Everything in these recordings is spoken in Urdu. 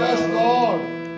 Yes, Lord.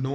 9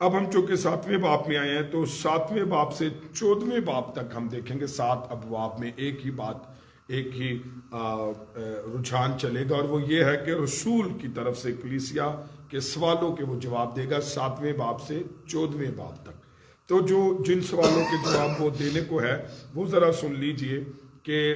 اب ہم چونکہ 7ویں باب میں آئے ہیں تو 7ویں باب سے 14ویں باب تک ہم دیکھیں گے 7 ابواب میں ایک ہی بات، ایک ہی رجحان چلے گا، اور وہ یہ ہے کہ رسول کی طرف سے کلیسیا کے سوالوں کے وہ جواب دے گا 7ویں باب سے 14ویں باب تک۔ تو جو جن سوالوں کے جواب وہ دینے کو ہے وہ ذرا سن لیجئے کہ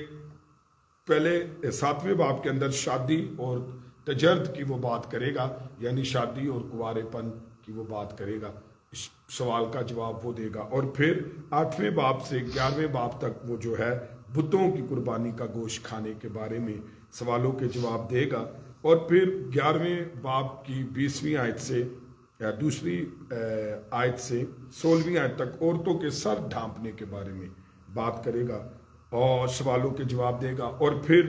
پہلے 7ویں باب کے اندر شادی اور تجرد کی وہ بات کرے گا، یعنی شادی اور کنوارے پن کی وہ بات کرے گا، اس سوال کا جواب وہ دے گا، اور پھر 8ویں باب سے 11ویں باب تک وہ جو ہے بتوں کی قربانی کا گوشت کھانے کے بارے میں سوالوں کے جواب دے گا، اور پھر 11ویں باب کی 20ویں آیت سے یا دوسری آیت سے 16ویں آیت تک عورتوں کے سر ڈھانپنے کے بارے میں بات کرے گا اور سوالوں کے جواب دے گا، اور پھر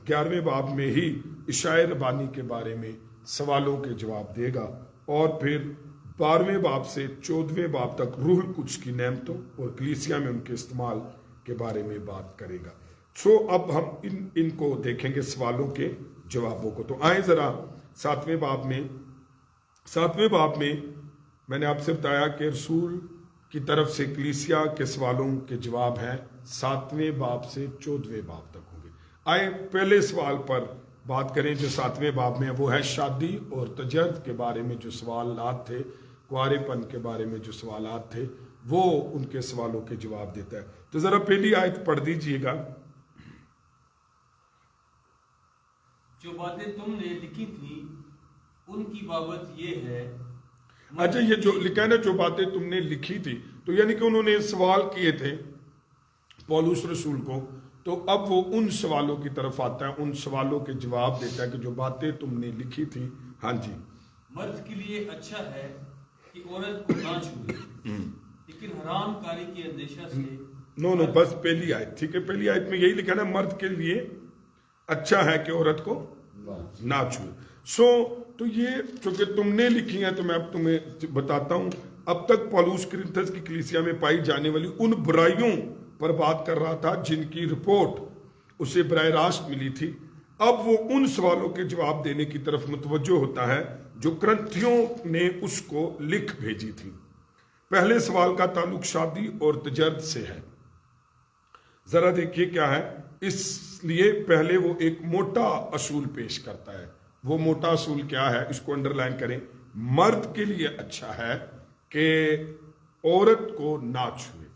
11ویں باب میں ہی عشاء ربانی کے بارے میں سوالوں کے جواب دے گا، اور پھر 12ویں باب سے 14ویں باب تک روح القدس کی نعمتوں اور کلیسیا میں ان کے استعمال کے بارے میں بات کرے گا۔ اب ہم ان کو دیکھیں گے سوالوں کے جوابوں کو۔ تو آئیں ذرا 7ویں باب میں میں نے آپ سے بتایا کہ رسول کی طرف سے کلیسیا کے سوالوں کے جواب ہیں 7ویں باب سے 14ویں باب تک ہوں گے۔ آئیں پہلے سوال پر بات کریں جو 7ویں باب میں وہ ہے شادی اور تجرد کے بارے میں جو سوالات تھے، کنوارے پن کے بارے میں جو سوالات تھے، وہ ان کے سوالوں کے جواب دیتا ہے۔ تو ذرا پہلی آیت پڑھ دیجئے گا۔ جو باتیں تم نے لکھی تھی ان کی بابت یہ ہے۔ اچھا، یہ جو لکھا ہے نا جو باتیں تم نے لکھی تھی، تو یعنی کہ انہوں نے سوال کیے تھے پولس رسول کو، تو اب وہ ان سوالوں کی طرف آتا ہے، ان سوالوں کے جواب دیتا ہے کہ جو باتیں تم نے لکھی تھی۔ ہاں جی، مرد کے لیے اچھا ہے کہ عورت کو نہ چھوئے، لیکن حرام کاری کے اندیشہ سے نو بس پہلی آیت، ٹھیک ہے، پہلی آیت میں یہی لکھا نا مرد کے لیے اچھا ہے کہ عورت کو نہ چھوئے۔ تو یہ چونکہ تم نے لکھی ہیں تو میں اب تمہیں بتاتا ہوں۔ اب تک پولس کرنتھس کی کلیسیا میں پائی جانے والی ان برائیوں پر بات کر رہا تھا جن کی رپورٹ اسے براہ راست ملی تھی۔ اب وہ ان سوالوں کے جواب دینے کی طرف متوجہ ہوتا ہے جو کرنتھیوں نے اس کو لکھ بھیجی تھی۔ پہلے سوال کا تعلق شادی اور تجرد سے ہے۔ ذرا دیکھیے کیا ہے، اس لیے پہلے وہ ایک موٹا اصول پیش کرتا ہے۔ وہ موٹا اصول کیا ہے، اس کو انڈر لائن کریں۔ مرد کے لیے اچھا ہے کہ عورت کو نہ چھوئے۔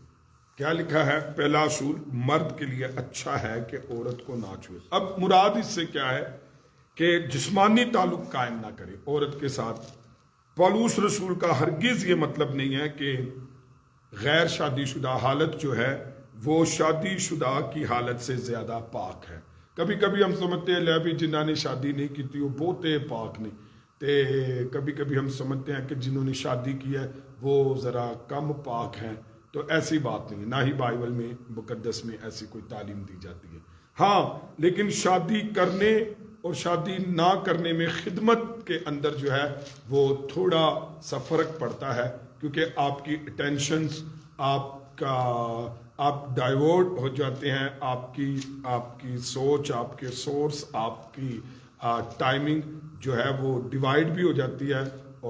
کیا لکھا ہے؟ پہلا اصول، مرد کے لیے اچھا ہے کہ عورت کو نہ چھوئے۔ اب مراد اس سے کیا ہے کہ جسمانی تعلق قائم نہ کرے عورت کے ساتھ۔ پولس رسول کا ہرگز یہ مطلب نہیں ہے کہ غیر شادی شدہ حالت جو ہے وہ شادی شدہ کی حالت سے زیادہ پاک ہے۔ کبھی کبھی ہم سمجھتے ہیں لے بھی جنہوں نے شادی نہیں کی تھی وہ بہتے پاک نہیں، تے کبھی کبھی ہم سمجھتے ہیں کہ جنہوں نے شادی کی ہے وہ ذرا کم پاک ہیں، تو ایسی بات نہیں ہے، نہ ہی بائبل میں مقدس میں ایسی کوئی تعلیم دی جاتی ہے۔ ہاں، لیکن شادی کرنے اور شادی نہ کرنے میں خدمت کے اندر جو ہے وہ تھوڑا سا فرق پڑتا ہے، کیونکہ آپ کی اٹینشنز، آپ ڈائیورٹ ہو جاتے ہیں، آپ کی سوچ، آپ کے سورس، آپ کی ٹائمنگ جو ہے وہ ڈیوائیڈ بھی ہو جاتی ہے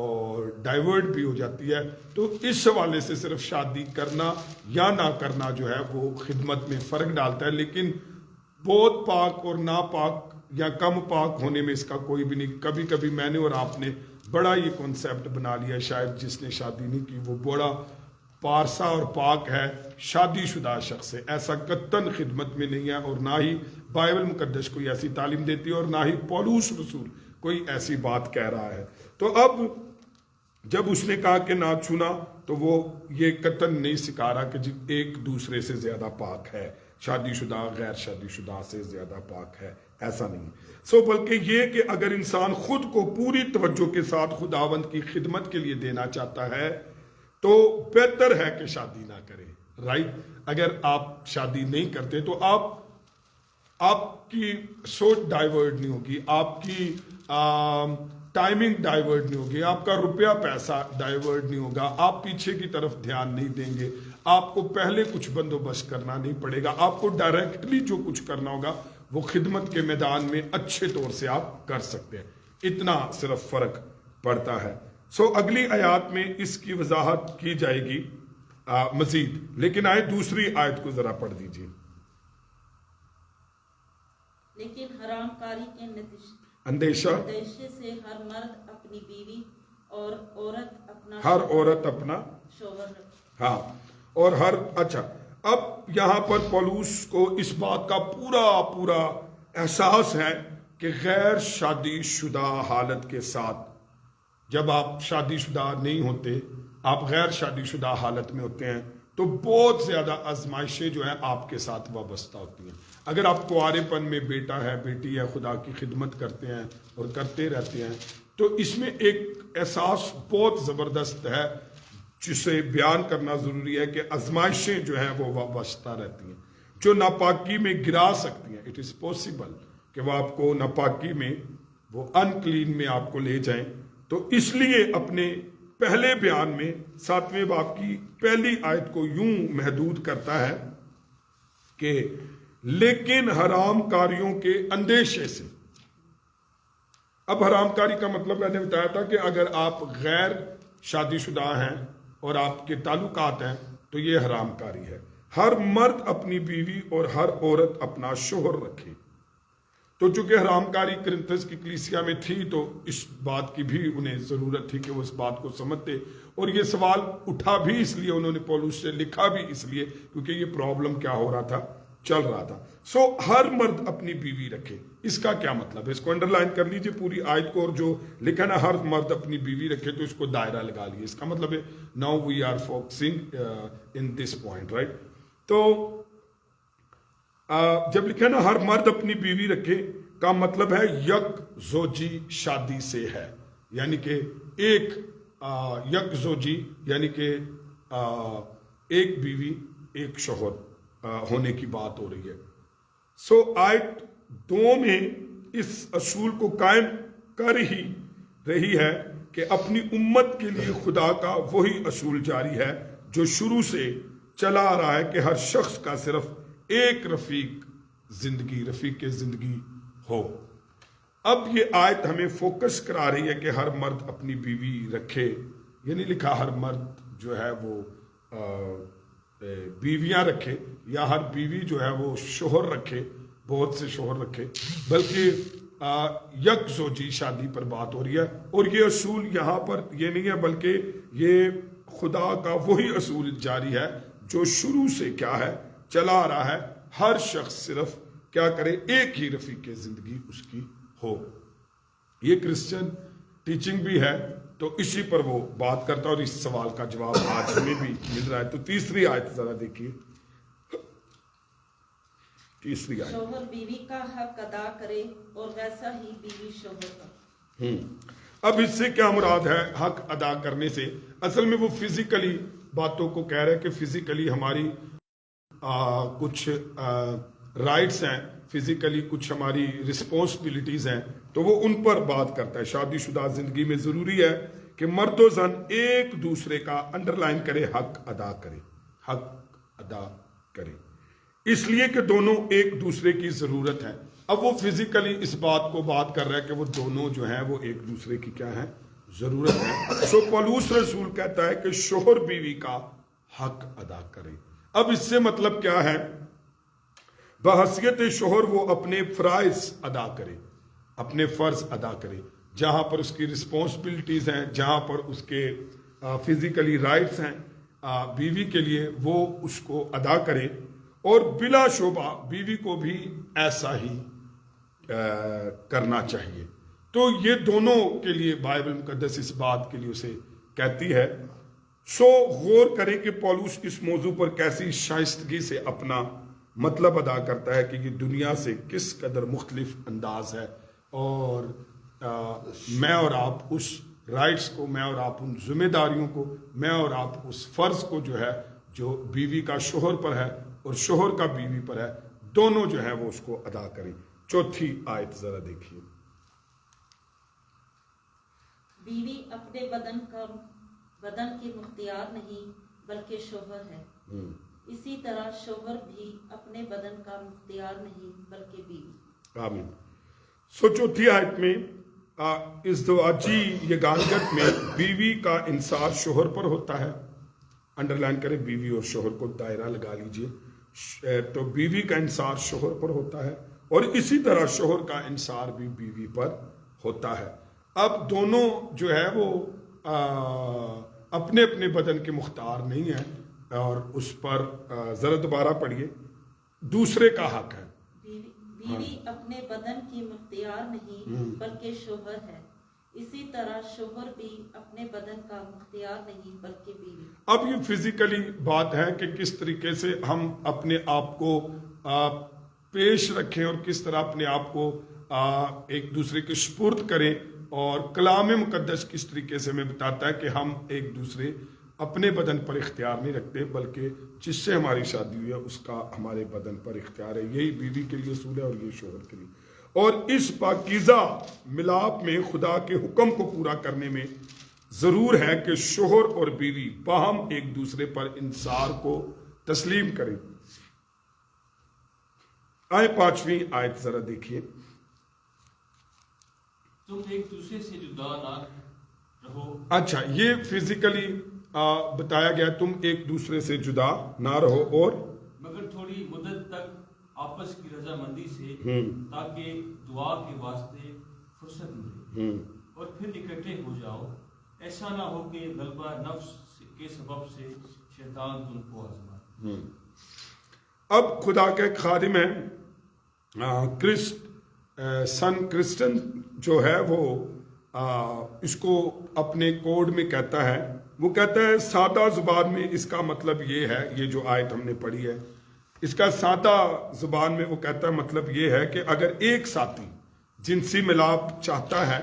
اور ڈائیورٹ بھی ہو جاتی ہے۔ تو اس حوالے سے صرف شادی کرنا یا نہ کرنا جو ہے وہ خدمت میں فرق ڈالتا ہے، لیکن بہت پاک اور ناپاک یا کم پاک ہونے میں اس کا کوئی بھی نہیں۔ کبھی کبھی میں نے اور آپ نے بڑا یہ کنسیپٹ بنا لیا، شاید جس نے شادی نہیں کی وہ بڑا پارسا اور پاک ہے شادی شدہ شخص سے۔ ایسا قطعاً خدمت میں نہیں ہے، اور نہ ہی بائبل مقدس کوئی ایسی تعلیم دیتی ہے، اور نہ ہی پولس رسول کوئی ایسی بات کہہ رہا ہے۔ تو اب جب اس نے کہا کہ نہ چھونا، تو وہ یہ قطعاً نہیں سکھا رہا کہ ایک دوسرے سے زیادہ پاک ہے، شادی شدہ غیر شادی شدہ سے زیادہ پاک ہے، ایسا نہیں۔ بلکہ یہ کہ اگر انسان خود کو پوری توجہ کے ساتھ خداوند کی خدمت کے لیے دینا چاہتا ہے تو بہتر ہے کہ شادی نہ کرے، رائٹ؟ اگر آپ شادی نہیں کرتے تو آپ کی سوچ ڈائیورٹ نہیں ہوگی، آپ کی ٹائمنگ ڈائیورٹ نہیں ہوگی، آپ کا روپیہ پیسہ ڈائیورٹ نہیں ہوگا، آپ پیچھے کی طرف دھیان نہیں دیں گے، آپ کو پہلے کچھ بندوبست کرنا نہیں پڑے گا، آپ کو ڈائریکٹلی جو کچھ کرنا ہوگا وہ خدمت کے میدان میں اچھے طور سے آپ کر سکتے ہیں۔ اتنا صرف فرق پڑتا ہے۔ سو اگلی آیات میں اس کی وضاحت کی جائے گی مزید، لیکن آئے دوسری آیت کو ذرا پڑھ دیجیے۔ لیکن حرام کاری کے اندیشہ اندیشے سے ہر مرد اپنی بیوی اور عورت اپنا ہر عورت اپنا شوہر رکھے۔ ہاں، اور ہر اچھا، اب یہاں پر پولوس کو اس بات کا پورا احساس ہے کہ غیر شادی شدہ حالت کے ساتھ، جب آپ شادی شدہ نہیں ہوتے، آپ غیر شادی شدہ حالت میں ہوتے ہیں، تو بہت زیادہ آزمائشیں جو ہیں آپ کے ساتھ وابستہ ہوتی ہیں۔ اگر آپ کنوارے پن میں بیٹا ہے بیٹی ہے خدا کی خدمت کرتے ہیں اور کرتے رہتے ہیں، تو اس میں ایک احساس بہت زبردست ہے جسے بیان کرنا ضروری ہے کہ آزمائشیں جو ہیں وہ وابستہ رہتی ہیں جو ناپاکی میں گرا سکتی ہیں۔ اٹ از پاسبل کہ وہ آپ کو ناپاکی میں، وہ انکلین میں آپ کو لے جائیں۔ تو اس لیے اپنے پہلے بیان میں 7ویں باب کی پہلی آیت کو یوں محدود کرتا ہے کہ لیکن حرام کاریوں کے اندیشے سے۔ اب حرام کاری کا مطلب میں نے بتایا تھا کہ اگر آپ غیر شادی شدہ ہیں اور آپ کے تعلقات ہیں تو یہ حرام کاری ہے۔ ہر مرد اپنی بیوی اور ہر عورت اپنا شوہر رکھے۔ تو چونکہ حرام کاری کرنتھس کی کلیسیا میں تھی تو اس بات کی بھی انہیں ضرورت تھی کہ وہ اس بات کو سمجھتے، اور یہ سوال اٹھا بھی اس لیے، انہوں نے پولس سے لکھا بھی اس لیے کیونکہ یہ پرابلم کیا ہو رہا تھا، چل رہا تھا۔ سو ہر مرد اپنی بیوی رکھے، اس کا کیا مطلب ہے؟ اس کو انڈرلائن کر لیجئے پوری آیت کو، اور جو لکھا نا ہر مرد اپنی بیوی رکھے تو اس کو دائرہ لگا لیے۔ اس کا مطلب ہے now we are focusing in this point, right? تو جب لکھا نا ہر مرد اپنی بیوی رکھے کا مطلب ہے یک زوجی شادی سے ہے، یعنی کہ ایک یک زوجی یعنی کہ ایک بیوی ایک شوہر ہونے کی بات ہو رہی ہے۔ سو آیت 2 میں اس اصول کو قائم کر ہی رہی ہے کہ اپنی امت کے لیے خدا کا وہی اصول جاری ہے جو شروع سے چلا آ رہا ہے کہ ہر شخص کا صرف ایک رفیق زندگی ہو۔ اب یہ آیت ہمیں فوکس کرا رہی ہے کہ ہر مرد اپنی بیوی رکھے، یعنی لکھا ہر مرد جو ہے وہ بیویاں رکھے، یا ہر بیوی جو ہے وہ شوہر رکھے، بہت سے شوہر رکھے، بلکہ یک زوجی شادی پر بات ہو رہی ہے۔ اور یہ اصول یہاں پر یہ نہیں ہے بلکہ یہ خدا کا وہی اصول جاری ہے جو شروع سے کیا ہے چلا آ رہا ہے، ہر شخص صرف کیا کرے، ایک ہی رفیق زندگی اس کی ہو۔ یہ کرسچن ٹیچنگ بھی ہے، تو اسی پر وہ بات کرتا ہے اور اس سوال کا جواب آج ہمیں بھی مل رہا ہے۔ تو تیسری آیت ذرا دیکھیے، تیسری آیت۔ شوہر بیوی کا حق ادا کرے اور ویسا ہی بیوی شوہر کا۔ اب اس سے کیا مراد ہے حق ادا کرنے سے؟ اصل میں وہ فزیکلی باتوں کو کہہ رہے کہ فزیکلی ہماری کچھ رائٹس ہیں، فزیکلی کچھ ہماری رسپانسبلٹیز ہیں، تو وہ ان پر بات کرتا ہے۔ شادی شدہ زندگی میں ضروری ہے کہ مرد و زن ایک دوسرے کا انڈرلائن کرے، حق ادا کرے، اس لیے کہ دونوں ایک دوسرے کی ضرورت ہے۔ اب وہ فزیکلی اس بات کو بات کر رہا ہے کہ وہ دونوں جو ہیں وہ ایک دوسرے کی کیا ہے، ضرورت ہے۔ سو پولس رسول کہتا ہے کہ شوہر بیوی کا حق ادا کرے۔ اب اس سے مطلب کیا ہے؟ بحیثیت شوہر وہ اپنے فرائض ادا کرے، اپنے فرض ادا کرے، جہاں پر اس کی رسپانسبلٹیز ہیں، جہاں پر اس کے فزیکلی رائٹس ہیں بیوی کے لیے، وہ اس کو ادا کرے، اور بلا شبہ بیوی کو بھی ایسا ہی کرنا چاہیے۔ تو یہ دونوں کے لیے بائبل مقدس اس بات کے لیے اسے کہتی ہے۔ سو غور کریں کہ پولس اس موضوع پر کیسی شائستگی سے اپنا مطلب ادا کرتا ہے کہ یہ دنیا سے کس قدر مختلف انداز ہے، اور میں اور آپ اس رائٹس کو، میں اور آپ ان ذمہ داریوں کو، میں اور آپ اس فرض کو جو ہے جو بیوی کا شوہر پر ہے اور شوہر کا بیوی پر ہے، دونوں جو ہے وہ اس کو ادا کریں۔ چوتھی آیت ذرا دیکھیے۔ بیوی اپنے بدن کے مختار نہیں بلکہ شوہر ہے، اسی طرح شوہر بھی اپنے بدن کا مختار نہیں بلکہ بیوی۔ آمین۔ سو چوتھی آیت میں ازدواجی یگانگت میں بیوی کا انصار شوہر پر ہوتا ہے. انڈرلائن کریں بیوی اور شوہر کو، دائرہ لگا لیجئے. تو بیوی کا انصار شوہر پر ہوتا ہے اور اسی طرح شوہر کا انصار بھی بیوی پر ہوتا ہے. اب دونوں جو ہے وہ اپنے اپنے بدن کے مختار نہیں ہیں اور اس پر ذرا دوبارہ پڑھیے. دوسرے کا حق ہے. بیوی اپنے بدن کی مختار نہیں بلکہ شوہر ہے. اسی طرح شوہر بھی اپنے بدن کا مختار نہیں بلکہ بیوی. اب یہ فزیکلی بات ہے کہ کس طریقے سے ہم اپنے آپ کو پیش رکھیں اور کس طرح اپنے آپ کو ایک دوسرے کے سپرد کریں. اور کلام مقدس کس طریقے سے ہمیں بتاتا ہے کہ ہم ایک دوسرے اپنے بدن پر اختیار نہیں رکھتے بلکہ جس سے ہماری شادی ہوئی ہے اس کا ہمارے بدن پر اختیار ہے. یہی بیوی کے لیے اصول ہے اور یہ شوہر کے لیے. اور اس پاکیزہ ملاپ میں خدا کے حکم کو پورا کرنے میں ضرور ہے کہ شوہر اور بیوی باہم ایک دوسرے پر انصار کو تسلیم کریں. آئے 5ویں آیت ذرا دیکھیے. تم ایک دوسرے سے جدا نہ رہو. اچھا، یہ فزیکلی بتایا گیا تم ایک دوسرے سے جدا نہ رہو اور مگر تھوڑی مدت تک آپس کی رضامندی سے تاکہ دعا کے واسطے فرصت ملے اور پھر اکٹھے ہو جاؤ. ایسا نہ ہو کہ غلبہ نفس کے سبب سے شیطان تم کو آزمائے. اب خدا کا ایک خادم ہے سن کرسٹن جو ہے وہ اس کو اپنے کوڈ میں کہتا ہے. وہ کہتا ہے سادہ زبان میں اس کا مطلب یہ ہے، یہ جو آیت ہم نے پڑھی ہے اس کا سادہ زبان میں وہ کہتا ہے مطلب یہ ہے کہ اگر ایک ساتھی جنسی ملاپ چاہتا ہے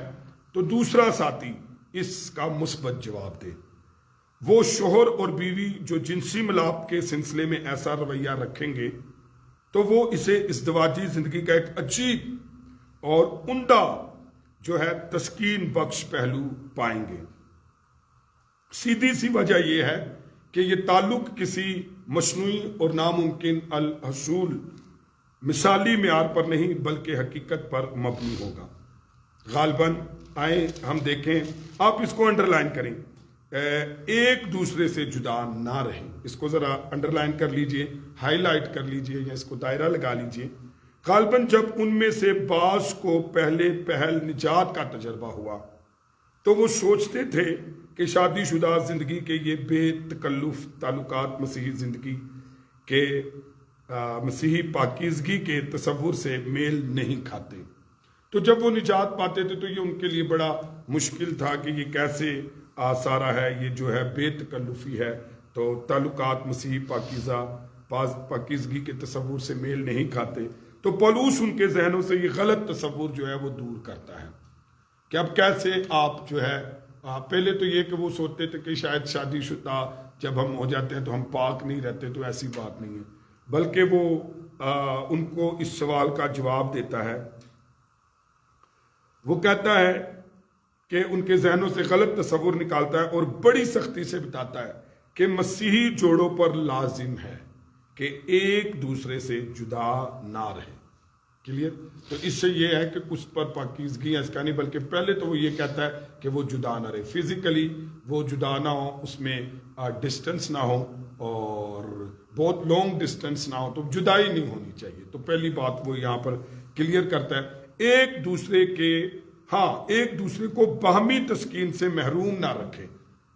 تو دوسرا ساتھی اس کا مثبت جواب دے. وہ شوہر اور بیوی جو جنسی ملاپ کے سلسلے میں ایسا رویہ رکھیں گے تو وہ اسے ازدواجی زندگی کا ایک عجیب اور عمدہ جو ہے تسکین بخش پہلو پائیں گے. سیدھی سی وجہ یہ ہے کہ یہ تعلق کسی مصنوعی اور ناممکن الحصول مثالی معیار پر نہیں بلکہ حقیقت پر مبنی ہوگا. غالباً آئیں ہم دیکھیں، آپ اس کو انڈرلائن کریں، ایک دوسرے سے جدا نہ رہیں. اس کو ذرا انڈرلائن کر لیجئے، ہائی لائٹ کر لیجئے یا اس کو دائرہ لگا لیجئے. غالباً جب ان میں سے بعض کو پہل نجات کا تجربہ ہوا تو وہ سوچتے تھے کہ شادی شدہ زندگی کے یہ بے تکلف تعلقات مسیحی زندگی کے مسیحی پاکیزگی کے تصور سے میل نہیں کھاتے. تو جب وہ نجات پاتے تھے تو یہ ان کے لیے بڑا مشکل تھا کہ یہ کیسے سارا ہے، یہ جو ہے بے تکلفی ہے. تو تعلقات مسیحی پاکیزگی کے تصور سے میل نہیں کھاتے. تو پولوس ان کے ذہنوں سے یہ غلط تصور جو ہے وہ دور کرتا ہے کہ اب کیسے آپ جو ہے پہلے تو یہ کہ وہ سوچتے تھے کہ شاید شادی شدہ جب ہم ہو جاتے ہیں تو ہم پاک نہیں رہتے، تو ایسی بات نہیں ہے. بلکہ وہ ان کو اس سوال کا جواب دیتا ہے. وہ کہتا ہے کہ ان کے ذہنوں سے غلط تصور نکالتا ہے اور بڑی سختی سے بتاتا ہے کہ مسیحی جوڑوں پر لازم ہے کہ ایک دوسرے سے جدا نہ رہے. کلیئر؟ تو اس سے یہ ہے کہ کچھ پر پاکیزگی اس کا نہیں، بلکہ پہلے تو وہ یہ کہتا ہے کہ وہ جدا نہ رہے، فزیکلی وہ جدا نہ ہو، اس میں ڈسٹنس نہ ہو اور بہت لانگ ڈسٹنس نہ ہو، تو جدائی نہیں ہونی چاہیے. تو پہلی بات وہ یہاں پر کلیئر کرتا ہے. ایک دوسرے کو باہمی تسکین سے محروم نہ رکھے.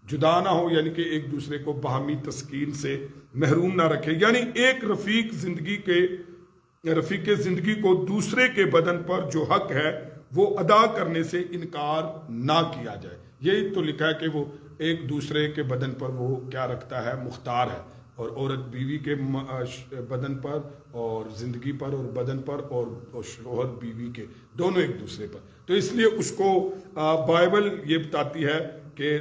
جدا نہ ہو یعنی کہ ایک دوسرے کو باہمی تسکین سے محروم نہ رکھے، یعنی ایک رفیق زندگی کو دوسرے کے بدن پر جو حق ہے وہ ادا کرنے سے انکار نہ کیا جائے. یہی تو لکھا ہے کہ وہ ایک دوسرے کے بدن پر وہ کیا رکھتا ہے، مختار ہے. اور عورت بیوی کے بدن پر اور زندگی پر اور بدن پر اور شوہر بیوی کے دونوں ایک دوسرے پر. تو اس لیے اس کو بائبل یہ بتاتی ہے کہ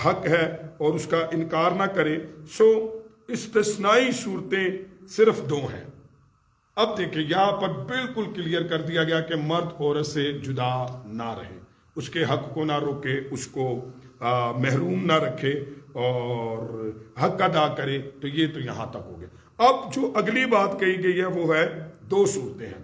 حق ہے اور اس کا انکار نہ کرے. سو استثنائی صورتیں صرف 2 ہیں. اب دیکھیں یہاں پر بالکل کلیئر کر دیا گیا کہ مرد عورت سے جدا نہ رہے، اس کے حق کو نہ روکے، اس کو محروم نہ رکھے اور حق ادا کرے. تو یہ تو یہاں تک ہو گیا. اب جو اگلی بات کہی گئی ہے وہ ہے 2 صورتیں ہیں.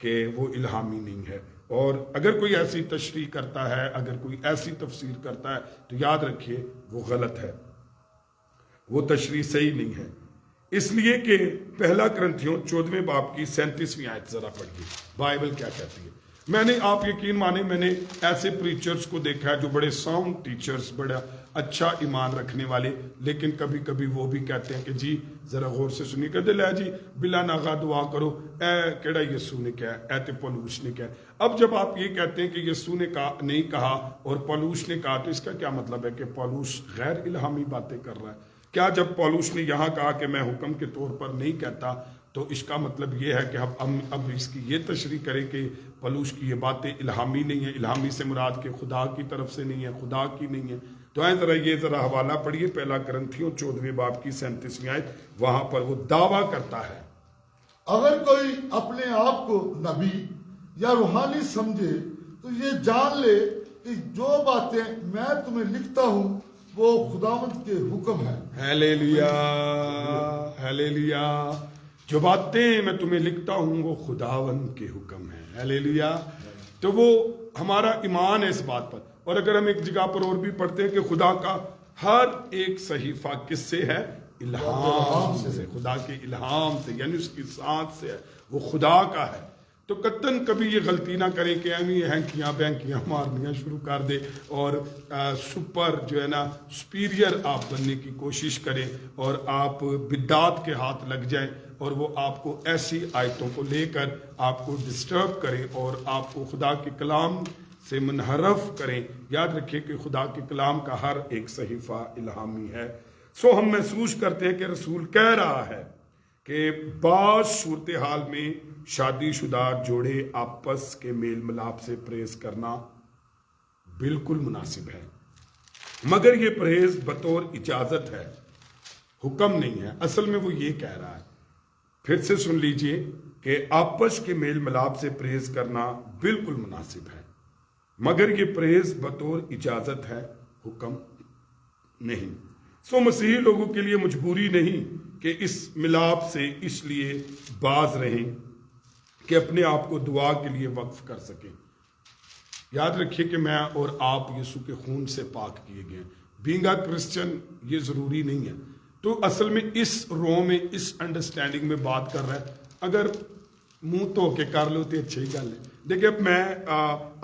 کہ وہ الہامی نہیں ہے. اور اگر کوئی ایسی تشریح کرتا ہے, اگر کوئی ایسی تفسیر کرتا ہے, تو یاد رکھیے وہ غلط ہے, وہ تشریح صحیح نہیں ہے. اس لیے کہ پہلا کرنتھیوں 14ویں باب کی 37ویں آیت ذرا پڑھیے, بائبل کیا کہتی ہے. میں نے, آپ یقین مانے, میں نے ایسے پریچرز کو دیکھا ہے جو بڑے ساؤنڈ ٹیچرز, بڑا اچھا ایمان رکھنے والے, لیکن کبھی کبھی وہ بھی کہتے ہیں کہ جی ذرا غور سے سنیے, کہتے لے جی بلا ناغا دعا کرو, اے کیڑا یسوع نے کہا, اے تے پولوس نے کہا. اب جب آپ یہ کہتے ہیں کہ یسوع نے کہا, نہیں کہا, اور پولوس نے کہا, تو اس کا کیا مطلب ہے کہ پولوس غیر الہامی باتیں کر رہا ہے؟ کیا جب پولوس نے یہاں کہا کہ میں حکم کے طور پر نہیں کہتا, تو اس کا مطلب یہ ہے کہ اب اس کی یہ تشریح کریں کہ پولوس کی یہ باتیں الہامی نہیں ہیں؟ الہامی سے مراد کہ خدا کی طرف سے نہیں ہے, خدا کی نہیں ہے. تو ذرا حوالہ پڑھیے, پہلا کرنتھیوں 14ویں باب کی 37ویں آیت, وہاں پر وہ دعویٰ کرتا ہے. اگر کوئی اپنے آپ کو نبی یا روحانی سمجھے تو یہ جان لے کہ جو باتیں میں تمہیں لکھتا ہوں وہ خداوند کے حکم ہے. Hallelujah, hallelujah. جو باتیں میں تمہیں لکھتا ہوں وہ خداوند کے حکم ہے. ہیلیلویا. تو وہ ہمارا ایمان ہے اس بات پر. اور اگر ہم ایک جگہ پر اور بھی پڑھتے ہیں کہ خدا کا ہر ایک صحیفہ کس سے ہے؟ الہام سے, خدا کے الہام سے, یعنی اس کی سانس سے ہے, وہ خدا کا ہے. تو قطعاً کبھی یہ غلطی نہ کریں کہ ہم یہ ہینکیاں بینکیاں مارنیاں شروع کر دے اور سپر جو ہے نا سپیریئر آپ بننے کی کوشش کریں اور آپ بدعات کے ہاتھ لگ جائیں اور وہ آپ کو ایسی آیتوں کو لے کر آپ کو ڈسٹرب کریں اور آپ کو خدا کے کلام سے منحرف کریں. یاد رکھیں کہ خدا کے کلام کا ہر ایک صحیفہ الہامی ہے. سو ہم محسوس کرتے ہیں کہ رسول کہہ رہا ہے کہ بعض صورتحال میں شادی شدہ جوڑے آپس کے میل ملاپ سے پرہیز کرنا بالکل مناسب ہے, مگر یہ پرہیز بطور اجازت ہے, حکم نہیں ہے. اصل میں وہ یہ کہہ رہا ہے, پھر سے سن لیجئے, کہ آپس کے میل ملاپ سے پرہیز کرنا بالکل مناسب ہے, مگر یہ پرہیز بطور اجازت ہے, حکم نہیں. سو مسیحی لوگوں کے لیے مجبوری نہیں کہ اس ملاپ سے اس لیے باز رہیں کہ اپنے آپ کو دعا کے لیے وقف کر سکیں. یاد رکھیے کہ میں اور آپ یسوع کے خون سے پاک کیے گئے. بینگ اے کرسچن یہ ضروری نہیں ہے. تو اصل میں اس رو میں, اس انڈرسٹینڈنگ میں بات کر رہا ہے. اگر منہ تو کے کر لو تو اچھی گل ہے. دیکھیں اب میں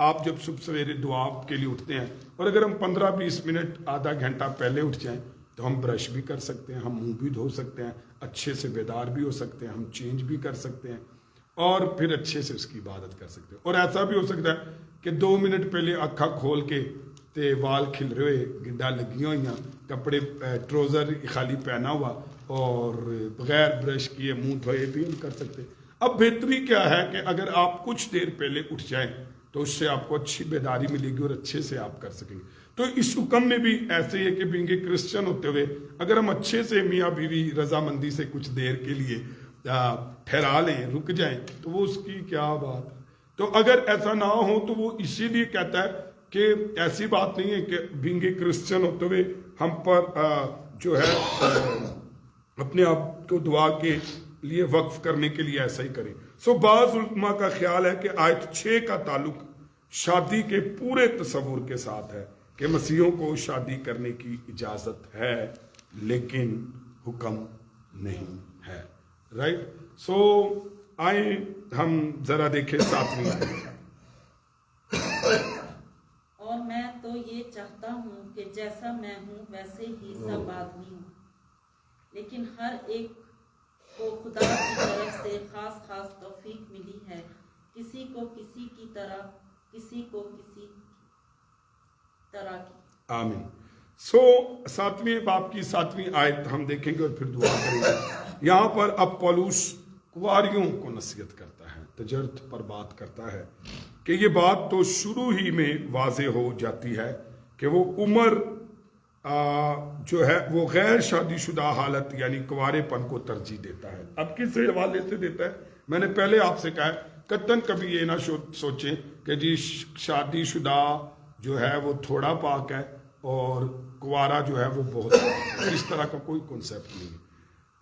آپ جب صبح سویرے دعا کے لیے اٹھتے ہیں اور اگر ہم 15-20 منٹ آدھا گھنٹہ پہلے اٹھ جائیں تو ہم برش بھی کر سکتے ہیں, ہم منہ بھی دھو سکتے ہیں, اچھے سے بیدار بھی ہو سکتے ہیں, ہم چینج بھی کر سکتے ہیں اور پھر اچھے سے اس کی عبادت کر سکتے ہیں. اور ایسا بھی ہو سکتا ہے کہ 2 منٹ پہلے اکھا کھول کے تے وال کھل رہے ہوئے, گڈا لگی ہوئی, کپڑے ٹروزر خالی پہنا ہوا اور بغیر برش کیے منہ دھوئے بھی ہم کر سکتے ہیں. اب بہتری کیا ہے کہ اگر آپ کچھ دیر پہلے اٹھ جائیں تو اس سے آپ کو اچھی بیداری ملے گی اور اچھے سے آپ کر سکیں گے. تو اس حکم میں بھی ایسے ہی ہے کہ بینگ کرسچن ہوتے ہوئے اگر ہم اچھے سے میاں بیوی رضامندی سے کچھ دیر کے لیے ٹھہرا لیں, رک جائیں, تو وہ اس کی کیا بات. تو اگر ایسا نہ ہو تو وہ اسی لیے کہتا ہے کہ ایسی بات نہیں ہے کہ بینگ کرسچن ہوتے ہوئے ہم پر جو ہے اپنے آپ کو دعا کے لیے وقف کرنے کے لیے ایسا ہی کریں. سو بعض علماء کا خیال ہے کہ آیت 6 کا تعلق شادی کے پورے تصور کے ساتھ ہے کہ مسیحیوں کو شادی کرنے کی اجازت ہے لیکن حکم نہیں ہے. رائٹ. سو آئیں ہم ذرا دیکھیں 7ویں آیت. اور میں تو یہ چاہتا ہوں کہ جیسا میں ہوں ویسے ہی سب آدمی ہوں, لیکن ہر ایک کو خدا کی طرف سے خاص خاص توفیق ملی ہے, کسی کو کسی کی طرح, کسی کو کسی طرح کی. آمین. سو 7ویں باب کی 7ویں آیت ہم دیکھیں گے اور پھر دعا کریں گے. یہاں پر اب پولوس کنواریوں کو نصیحت کرتا ہے, تجرد پر بات کرتا ہے کہ یہ بات تو شروع ہی میں واضح ہو جاتی ہے کہ وہ عمر جو ہے وہ غیر شادی شدہ حالت یعنی کنوارے پن کو ترجیح دیتا ہے. اب کس حوالے سے دیتا ہے؟ میں نے پہلے آپ سے کہا ہے قطعاً کبھی یہ نہ سوچیں کہ جی شادی شدہ جو ہے وہ تھوڑا پاک ہے اور کنوارا جو ہے وہ بہت پاک ہے. اس طرح کا کوئی کنسیپٹ نہیں ہے,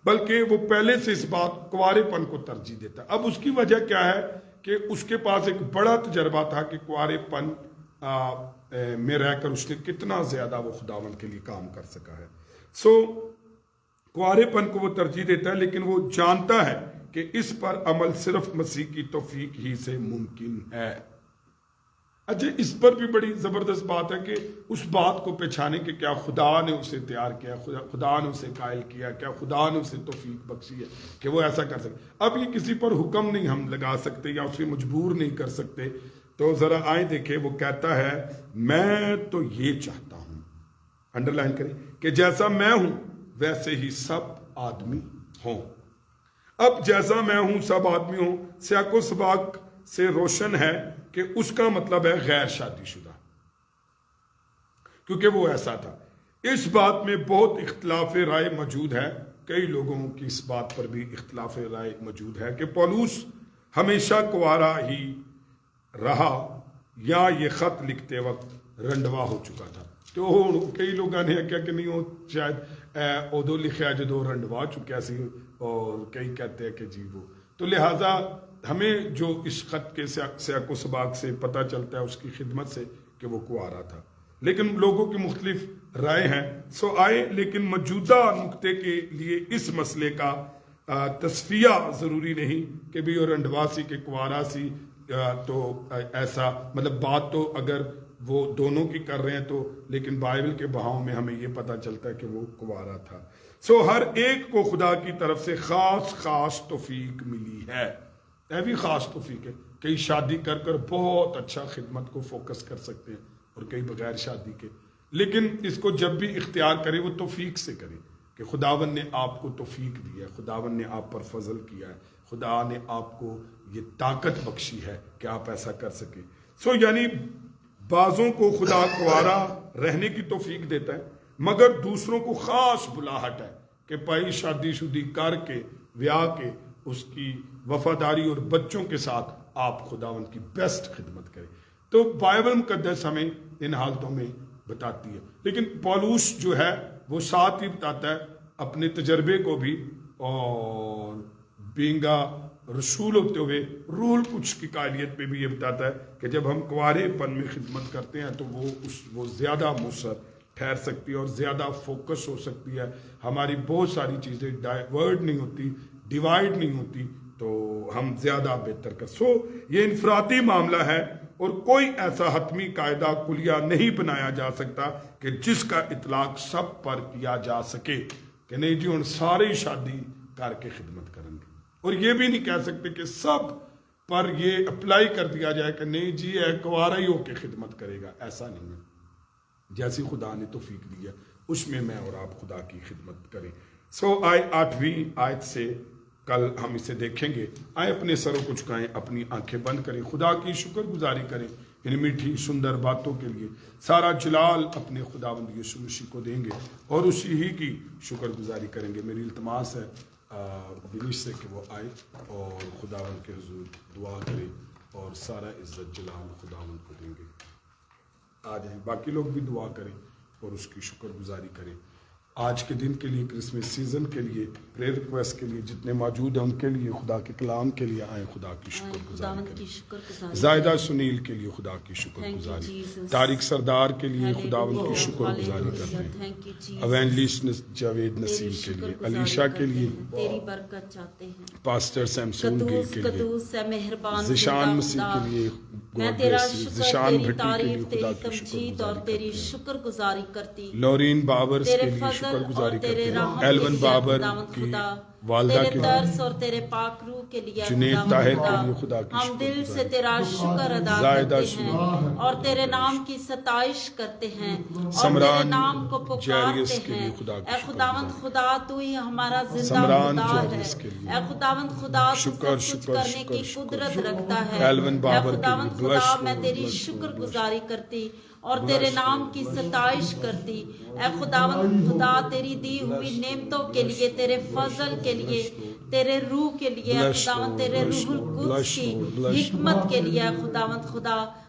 بلکہ وہ پہلے سے اس بات کنوارے پن کو ترجیح دیتا ہے. اب اس کی وجہ کیا ہے کہ اس کے پاس ایک بڑا تجربہ تھا کہ کوارے پن میں رہ کر اس نے کتنا زیادہ وہ خداوند کے لیے کام کر سکا ہے. سو کوارے پن کو وہ ترجیح دیتا ہے، لیکن وہ جانتا ہے کہ اس پر عمل صرف مسیح کی توفیق ہی سے ممکن ہے. اچھا، اس پر بھی بڑی زبردست بات ہے کہ اس بات کو پہچانے کہ کیا خدا نے اسے تیار کیا، خدا نے اسے قائل کیا، کیا خدا نے اسے توفیق بخشی ہے کہ وہ ایسا کر سکے. اب یہ کسی پر حکم نہیں ہم لگا سکتے یا اسے مجبور نہیں کر سکتے. تو ذرا آئیں دیکھیں، وہ کہتا ہے میں تو یہ چاہتا ہوں، انڈر لائن کریں، کہ جیسا میں ہوں ویسے ہی سب آدمی ہوں. اب جیسا میں ہوں سب آدمی ہوں سیاق و سباق سے روشن ہے کہ اس کا مطلب ہے غیر شادی شدہ، کیونکہ وہ ایسا تھا. اس بات میں بہت اختلاف رائے موجود ہے، کئی لوگوں کی اس بات پر بھی اختلاف رائے موجود ہے کہ پولس ہمیشہ کنوارا ہی رہا یا یہ خط لکھتے وقت رنڈوا ہو چکا تھا. تو کئی لوگ نے کیا کہ نہیں ہو شاید ادو لکھا جدو رنڈوا چکیا سی، اور کئی کہتے ہیں کہ جی وہ. تو لہٰذا ہمیں جو اس خط کے سیاق و سباق سے پتہ چلتا ہے اس کی خدمت سے کہ وہ کنوارا تھا، لیکن لوگوں کی مختلف رائے ہیں. سو آئے لیکن موجودہ نقطے کے لیے اس مسئلے کا تصفیہ ضروری نہیں کہ بھی وہ رنڈوا سی کہ کنوارا سی. تو ایسا مطلب بات تو اگر وہ دونوں کی کر رہے ہیں تو، لیکن بائبل کے بہاؤں میں ہمیں یہ پتہ چلتا ہے کہ وہ کنوارا تھا. سو ہر ایک کو خدا کی طرف سے خاص توفیق ملی ہے. یہ بھی خاص توفیق ہے. کئی شادی کر کر بہت اچھا خدمت کو فوکس کر سکتے ہیں اور کئی بغیر شادی کے، لیکن اس کو جب بھی اختیار کرے وہ توفیق سے کرے کہ خداوند نے آپ کو توفیق دی ہے، خداوند نے آپ پر فضل کیا ہے، خدا نے آپ کو یہ طاقت بخشی ہے کہ آپ ایسا کر سکیں. سو یعنی بعضوں کو خدا کنوارا رہنے کی توفیق دیتا ہے، مگر دوسروں کو خاص بلاہٹ ہے کہ بھائی شادی شدی کر کے بیاہ کے اس کی وفاداری اور بچوں کے ساتھ آپ خداوند کی بیسٹ خدمت کریں. تو بائبل مقدس ہمیں ان حالتوں میں بتاتی ہے، لیکن پولس جو ہے وہ ساتھ ہی بتاتا ہے اپنے تجربے کو بھی، اور بینگا رسول ہوتے ہوئے روح القدس کی قائلیت پہ بھی یہ بتاتا ہے کہ جب ہم کنوارے پن میں خدمت کرتے ہیں تو وہ زیادہ مؤثر ٹھہر سکتی ہے اور زیادہ فوکس ہو سکتی ہے. ہماری بہت ساری چیزیں ڈائیورٹ نہیں ہوتی، ڈیوائڈ نہیں ہوتی، تو ہم زیادہ بہتر کر. سو یہ انفرادی معاملہ ہے اور کوئی ایسا حتمی قاعدہ کلیہ نہیں بنایا جا سکتا کہ جس کا اطلاق سب پر کیا جا سکے کہ نہیں جی ہن سارے شادی کر کے خدمت کریں گے، اور یہ بھی نہیں کہہ سکتے کہ سب پر یہ اپلائی کر دیا جائے کہ نہیں جی کنوارا ہی ہو کے خدمت کرے گا. ایسا نہیں ہے. جیسی خدا نے توفیق دی ہے اس میں میں اور آپ خدا کی خدمت کریں. سو آئے 8ویں آیت سے کل ہم اسے دیکھیں گے. آئے اپنے سروں کو جھکائیں، اپنی آنکھیں بند کریں، خدا کی شکر گزاری کریں ان میٹھی سندر باتوں کے لیے. سارا جلال اپنے خداوند یسوع مسیح کو دیں گے اور اسی ہی کی شکر گزاری کریں گے. میری التماس ہے دلش سے کہ وہ آئے اور خداوند کے حضور دعا کرے اور سارا عزت جلال خداوند کو دیں گے. آ جائیں، باقی لوگ بھی دعا کریں اور اس کی شکر گزاری کریں. آج کے دن کے لیے، کرسمس سیزن کے لیے، پریئر ریکویسٹ کے لیے جتنے موجود ہیں ان کے لیے، خدا کے کلام کے لیے آئیں خدا کی شکر گزاری کریں. زائدہ سنیل کے لیے خدا کی شکر گزاری، طارق سردار کے لیے خداوند کی شکر گزاری کرتے ہیں، اوینجلسٹ جاوید نسیم کے لیے، علیشا کے لیے، تیری برکت چاہتے ہیں، پاسٹر سیمسون گل کے لیے، مہربان ذیشان مسیح کے لیے، میں تیرا شکر، ذیشان تیری بھٹی کے لیے تعریف، خدا تیری کی شکر تمجید اور گزاری تیری کرتے ہیں. شکر گزاری کرتی. لورین بابرز کے لیے شکر گزاری کرتے ہیں، ایلون بابر کی والدہ کے تیرے لیے، ترس اور تیرے پاک روح کے لیے جنید خداوند طاہر خدا، کے لیے خدا کی ہم شکر دل سے گزاری تیرا شکر ادا زائدہ کرتے ہیں اور تیرے نام کی ستائش کرتے ہیں اور سمران تیرے نام کو جیریس پکارتے کے لیے ہیں. خدا کی اے شکر خداوند گزاری. خدا تو ہی ہمارا زندہ سمران خدا ہے. جیریس کے لیے. اے خداوند خدا تو سب شکر، کچھ شکر، کرنے کی شکر، قدرت شکر. رکھتا ہے. ایلون بابر اے کے لیے خداوند bless خدا you, میں تیری bless you, شکر bless you. گزاری کرتی اور تیرے نام کی ستائش کرتی. اے خداوند خدا تیری دی ہوئی نعمتوں کے لیے، تیرے فضل کے لیے، تیرے روح کے لیے، اے خداوند تیرے روح القدس کی حکمت کے لیے، اے خداوند خدا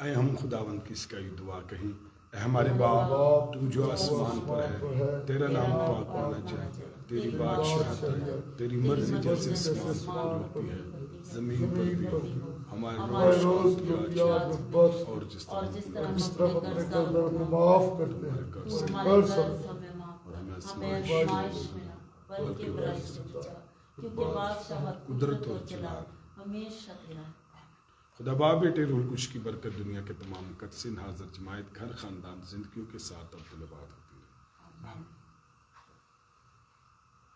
اے ہم خداوند کی اس کا یہ دعا کہیں، اے ہمارے باپ تو جو آسمان پر ہے، تیرا نام پاک ہونا چاہیے، تیری بادشاہت ہے، تیری مرضی جیسے آسمان پر ہوتی ہے زمین پر بھی ہو، ہمارے روز کی آج اور جس طرح اپنے قرضوں کو معاف کرتے ہیں قرض ہمیں آزمائش میں نہ بلکہ برائی سے بچا، کیونکہ بادشاہت قدرت اور جلال ہمیشہ تیرا ہے۔ خدا باپ بیٹے روح القدس کی برکت دنیا کے تمام مقدسین حاضر جماعت گھر خاندان زندگیوں کے ساتھ اب دل آباد ہوتی ہے۔